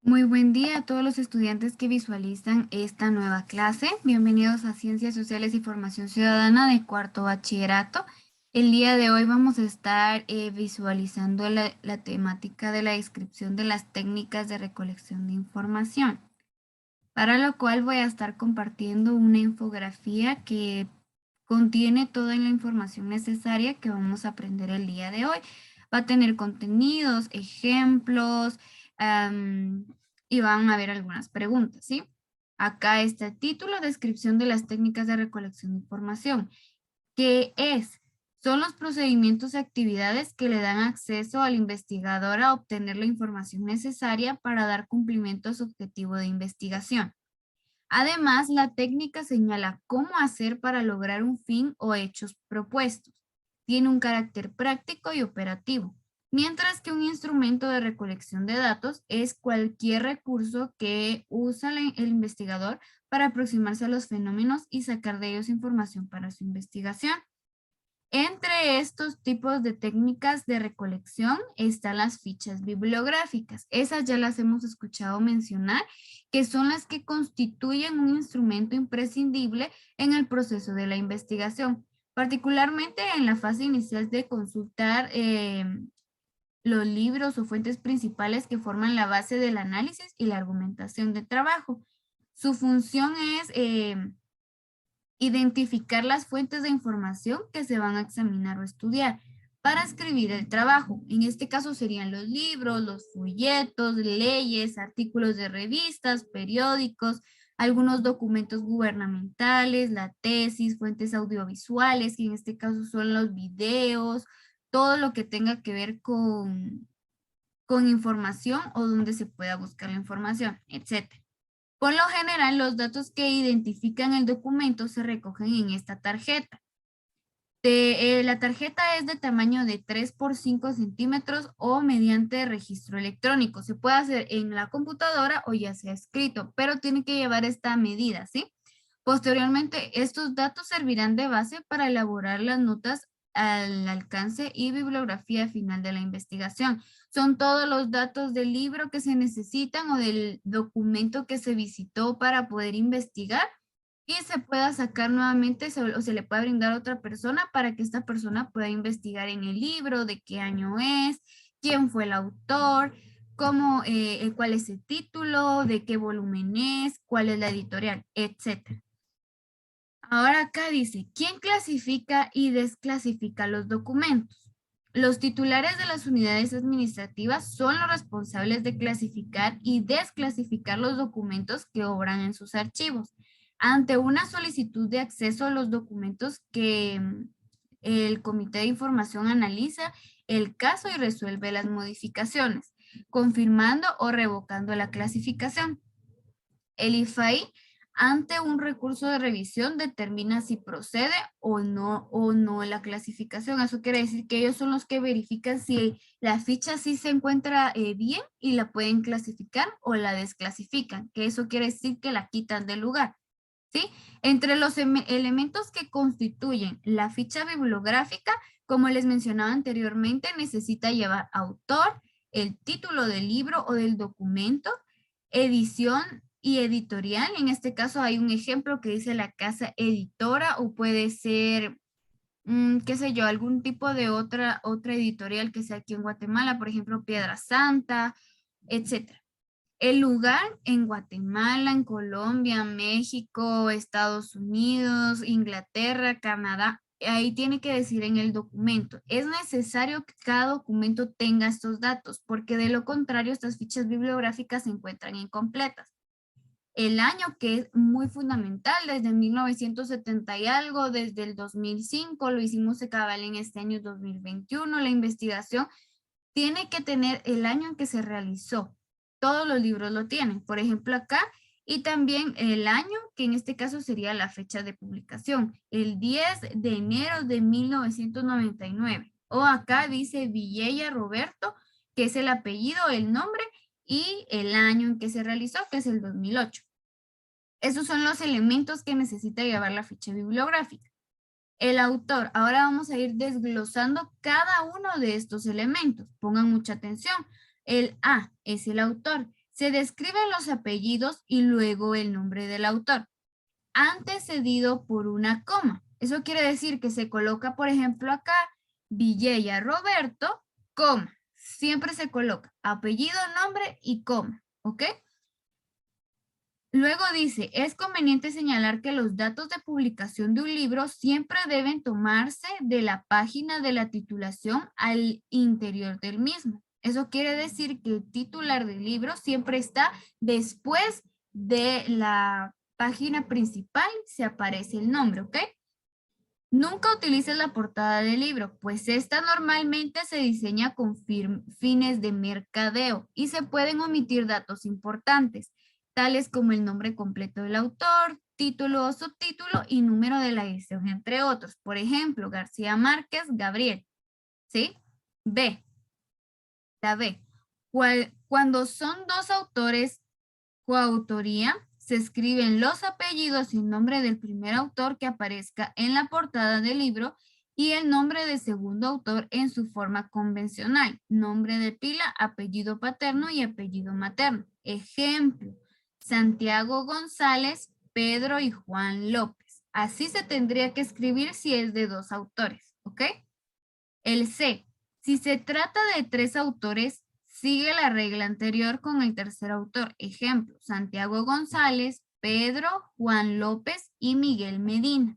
Muy buen día a todos los estudiantes que visualizan esta nueva clase. Bienvenidos a Ciencias Sociales y Formación Ciudadana de cuarto bachillerato. El día de hoy vamos a estar visualizando la temática de la descripción de las técnicas de recolección de información, para lo cual voy a estar compartiendo una infografía que contiene toda la información necesaria que vamos a aprender el día de hoy. Va a tener contenidos, ejemplos, y van a haber algunas preguntas, ¿sí? Acá está el título, descripción de las técnicas de recolección de información. ¿Qué es? Son los procedimientos y actividades que le dan acceso al investigador a obtener la información necesaria para dar cumplimiento a su objetivo de investigación. Además, la técnica señala cómo hacer para lograr un fin o hechos propuestos. Tiene un carácter práctico y operativo, mientras que un instrumento de recolección de datos es cualquier recurso que usa el investigador para aproximarse a los fenómenos y sacar de ellos información para su investigación. Entre estos tipos de técnicas de recolección están las fichas bibliográficas. Esas ya las hemos escuchado mencionar, que son las que constituyen un instrumento imprescindible en el proceso de la investigación, particularmente en la fase inicial de consultar los libros o fuentes principales que forman la base del análisis y la argumentación de trabajo. Su función es identificar las fuentes de información que se van a examinar o estudiar para escribir el trabajo. En este caso serían los libros, los folletos, leyes, artículos de revistas, periódicos, algunos documentos gubernamentales, la tesis, fuentes audiovisuales, que en este caso son los videos, todo lo que tenga que ver con información o donde se pueda buscar la información, etcétera. Por lo general, los datos que identifican el documento se recogen en esta tarjeta. La tarjeta es de tamaño de 3 por 5 centímetros o mediante registro electrónico. Se puede hacer en la computadora o ya sea escrito, pero tiene que llevar esta medida, ¿sí? Posteriormente, estos datos servirán de base para elaborar las notas al alcance y bibliografía final de la investigación. Son todos los datos del libro que se necesitan o del documento que se visitó para poder investigar y se pueda sacar nuevamente o se le puede brindar a otra persona para que esta persona pueda investigar en el libro, de qué año es, quién fue el autor, cuál es el título, de qué volumen es, cuál es la editorial, etcétera. Ahora acá dice, ¿quién clasifica y desclasifica los documentos? Los titulares de las unidades administrativas son los responsables de clasificar y desclasificar los documentos que obran en sus archivos. Ante una solicitud de acceso a los documentos que el Comité de Información analiza el caso y resuelve las modificaciones, confirmando o revocando la clasificación. El IFAI, ante un recurso de revisión, determina si procede o no la clasificación. Eso quiere decir que ellos son los que verifican si la ficha sí se encuentra bien y la pueden clasificar o la desclasifican, que eso quiere decir que la quitan del lugar, ¿sí? Entre los elementos que constituyen la ficha bibliográfica, como les mencionaba anteriormente, necesita llevar autor, el título del libro o del documento, edición y editorial. En este caso hay un ejemplo que dice la casa editora o puede ser, qué sé yo, algún tipo de otra editorial que sea aquí en Guatemala, por ejemplo, Piedra Santa, etcétera. El lugar en Guatemala, en Colombia, México, Estados Unidos, Inglaterra, Canadá, ahí tiene que decir en el documento. Es necesario que cada documento tenga estos datos, porque de lo contrario estas fichas bibliográficas se encuentran incompletas. El año, que es muy fundamental, desde 1970 y algo, desde el 2005, lo hicimos de cabal en este año 2021, la investigación tiene que tener el año en que se realizó. Todos los libros lo tienen, por ejemplo acá, y también el año, que en este caso sería la fecha de publicación, el 10 de enero de 1999. O acá dice Villella Roberto, que es el apellido, el nombre y el año en que se realizó, que es el 2008. Esos son los elementos que necesita llevar la ficha bibliográfica. El autor. Ahora vamos a ir desglosando cada uno de estos elementos. Pongan mucha atención. El A es el autor. Se describen los apellidos y luego el nombre del autor, antecedido por una coma. Eso quiere decir que se coloca, por ejemplo, acá, Villella Roberto, coma. Siempre se coloca apellido, nombre y coma, ¿ok? Luego dice, es conveniente señalar que los datos de publicación de un libro siempre deben tomarse de la página de la titulación al interior del mismo. Eso quiere decir que el titular del libro siempre está después de la página principal, se aparece el nombre, ¿ok? Nunca utilices la portada del libro, pues esta normalmente se diseña con fines de mercadeo y se pueden omitir datos importantes, tales como el nombre completo del autor, título o subtítulo y número de la edición, entre otros. Por ejemplo, García Márquez, Gabriel. ¿Sí? B. La B. Cuando son dos autores, coautoría, se escriben los apellidos y nombre del primer autor que aparezca en la portada del libro y el nombre del segundo autor en su forma convencional, nombre de pila, apellido paterno y apellido materno. Ejemplo, Santiago González, Pedro y Juan López. Así se tendría que escribir si es de dos autores, ¿ok? El C, si se trata de tres autores, sigue la regla anterior con el tercer autor. Ejemplo, Santiago González, Pedro, Juan López y Miguel Medina.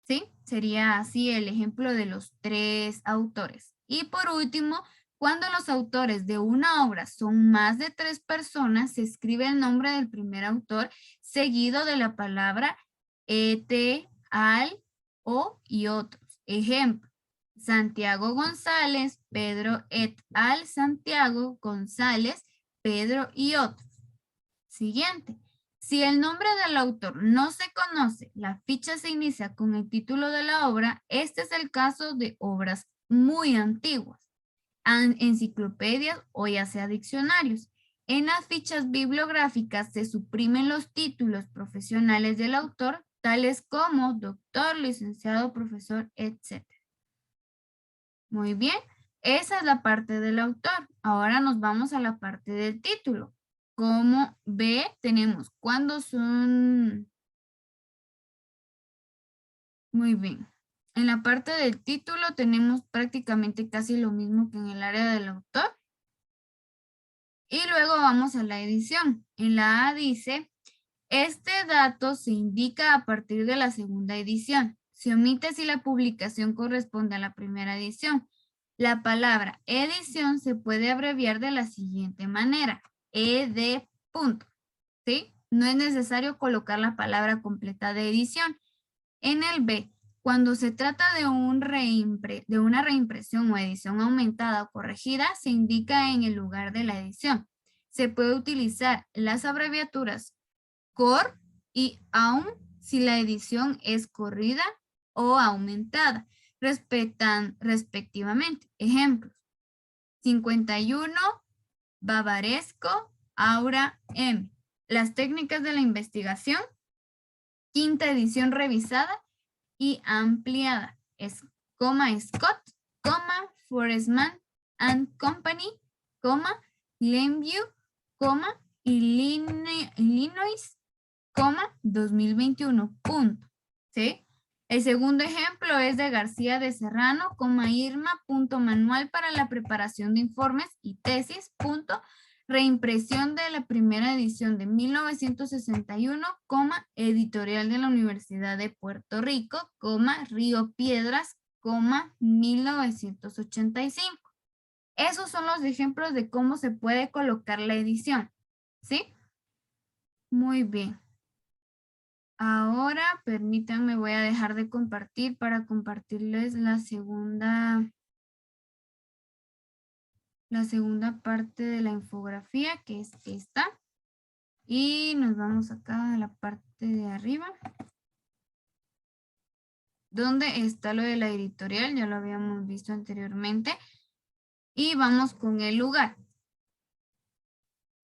¿Sí? Sería así el ejemplo de los tres autores. Y por último, cuando los autores de una obra son más de tres personas, se escribe el nombre del primer autor seguido de la palabra al, o y otros. Ejemplo, Santiago González, Pedro et al. Santiago González, Pedro y otros. Siguiente. Si el nombre del autor no se conoce, la ficha se inicia con el título de la obra. Este es el caso de obras muy antiguas, enciclopedias o ya sea diccionarios. En las fichas bibliográficas se suprimen los títulos profesionales del autor, tales como doctor, licenciado, profesor, etc. Muy bien, esa es la parte del autor. Ahora nos vamos a la parte del título. Como ve, tenemos cuándo son... Muy bien. En la parte del título tenemos prácticamente casi lo mismo que en el área del autor. Y luego vamos a la edición. En la A dice, este dato se indica a partir de la segunda edición. Se omite si la publicación corresponde a la primera edición. La palabra edición se puede abreviar de la siguiente manera. ED. ¿Sí? No es necesario colocar la palabra completa de edición. En el B, cuando se trata de una reimpresión o edición aumentada o corregida, se indica en el lugar de la edición. Se puede utilizar las abreviaturas cor y aun si la edición es corrida o aumentada, respectivamente. Ejemplos, 51, Bavaresco, Aura M. Las técnicas de la investigación, quinta edición revisada y ampliada. Es, Scott, Forestman and Company, Glenview, Illinois, 2021, punto. ¿Sí? El segundo ejemplo es de García de Serrano, Irma, punto, manual para la preparación de informes y tesis, punto, reimpresión de la primera edición de 1961, editorial de la Universidad de Puerto Rico, Río Piedras, 1985. Esos son los ejemplos de cómo se puede colocar la edición, ¿sí? Muy bien. Ahora, permítanme, voy a dejar de compartir para compartirles la segunda parte de la infografía, que es esta. Y nos vamos acá a la parte de arriba, donde está lo de la editorial, ya lo habíamos visto anteriormente. Y vamos con el lugar.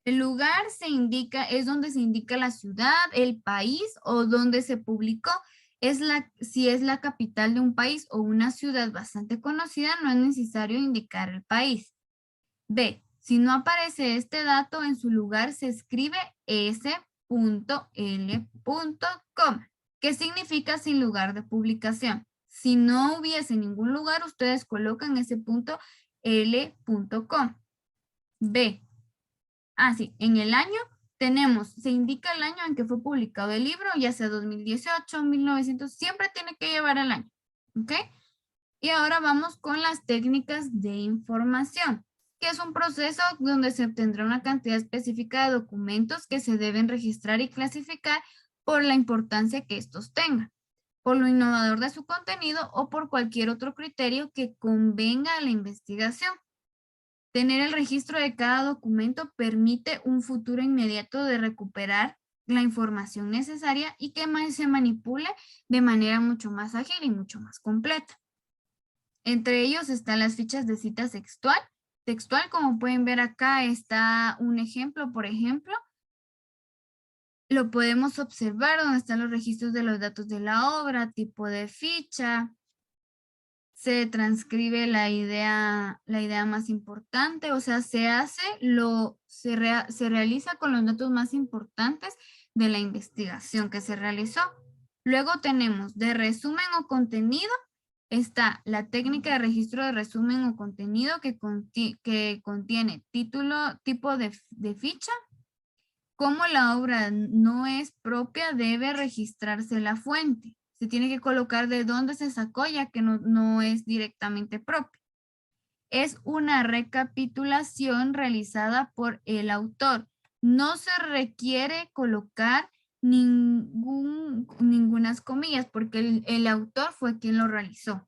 El lugar se indica, es donde se indica la ciudad, el país o donde se publicó. Si es la capital de un país o una ciudad bastante conocida, no es necesario indicar el país. B. Si no aparece este dato, en su lugar se escribe s.l.com, que significa sin lugar de publicación. Si no hubiese ningún lugar, ustedes colocan s.l.com. B. Sí, en el año se indica el año en que fue publicado el libro, ya sea 2018, 1900, siempre tiene que llevar el año, ¿ok? Y ahora vamos con las técnicas de información, que es un proceso donde se obtendrá una cantidad específica de documentos que se deben registrar y clasificar por la importancia que estos tengan, por lo innovador de su contenido o por cualquier otro criterio que convenga a la investigación. Tener el registro de cada documento permite un futuro inmediato de recuperar la información necesaria y que se manipule de manera mucho más ágil y mucho más completa. Entre ellos están las fichas de cita textual. Como pueden ver acá está un ejemplo, por ejemplo. Lo podemos observar donde están los registros de los datos de la obra, tipo de ficha. Se transcribe la idea más importante, o sea, se realiza con los datos más importantes de la investigación que se realizó. Luego tenemos de resumen o contenido, está la técnica de registro de resumen o contenido que contiene título, tipo de ficha. Como la obra no es propia, debe registrarse la fuente. Se tiene que colocar de dónde se sacó, ya que no es directamente propia. Es una recapitulación realizada por el autor. No se requiere colocar ningunas comillas, porque el autor fue quien lo realizó.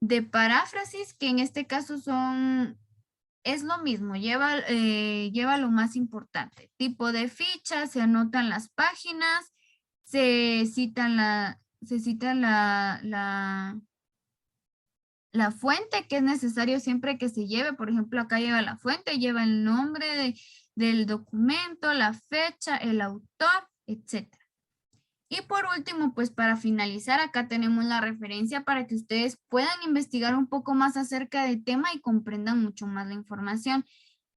De paráfrasis, que en este caso es lo mismo, lleva lo más importante. Tipo de ficha, se anotan las páginas, se cita la fuente, que es necesario siempre que se lleve. Por ejemplo, acá lleva la fuente, lleva el nombre del documento, la fecha, el autor, etc. Y por último, pues para finalizar, acá tenemos la referencia para que ustedes puedan investigar un poco más acerca del tema y comprendan mucho más la información.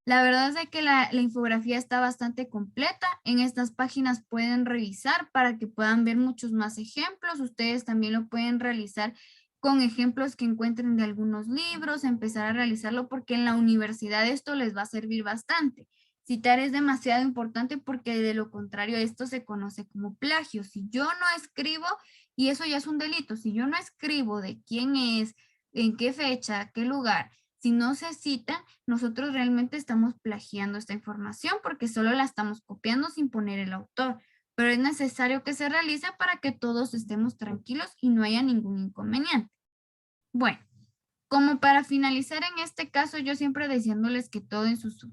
La verdad es que la infografía está bastante completa. En estas páginas pueden revisar para que puedan ver muchos más ejemplos. Ustedes también lo pueden realizar con ejemplos que encuentren de algunos libros, empezar a realizarlo porque en la universidad esto les va a servir bastante. Citar es demasiado importante porque de lo contrario esto se conoce como plagio. Si yo no escribo, y eso ya es un delito, si yo no escribo de quién es, en qué fecha, qué lugar, si no se cita, nosotros realmente estamos plagiando esta información porque solo la estamos copiando sin poner el autor. Pero es necesario que se realice para que todos estemos tranquilos y no haya ningún inconveniente. Bueno, como para finalizar en este caso, yo siempre deseándoles que todo en sus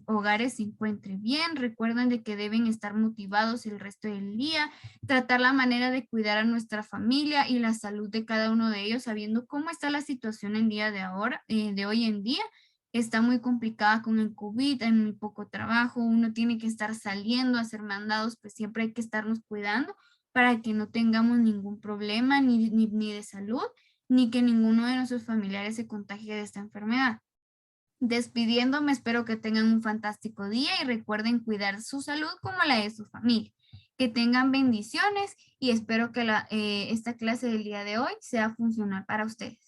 hogares se encuentre bien. Recuerden de que deben estar motivados el resto del día, tratar la manera de cuidar a nuestra familia y la salud de cada uno de ellos, sabiendo cómo está la situación el día de ahora, de hoy en día. Está muy complicada con el COVID, hay muy poco trabajo, uno tiene que estar saliendo a hacer mandados, pues siempre hay que estarnos cuidando para que no tengamos ningún problema ni de salud, ni que ninguno de nuestros familiares se contagie de esta enfermedad. Despidiéndome, espero que tengan un fantástico día y recuerden cuidar su salud como la de su familia. Que tengan bendiciones y espero que esta clase del día de hoy sea funcional para ustedes.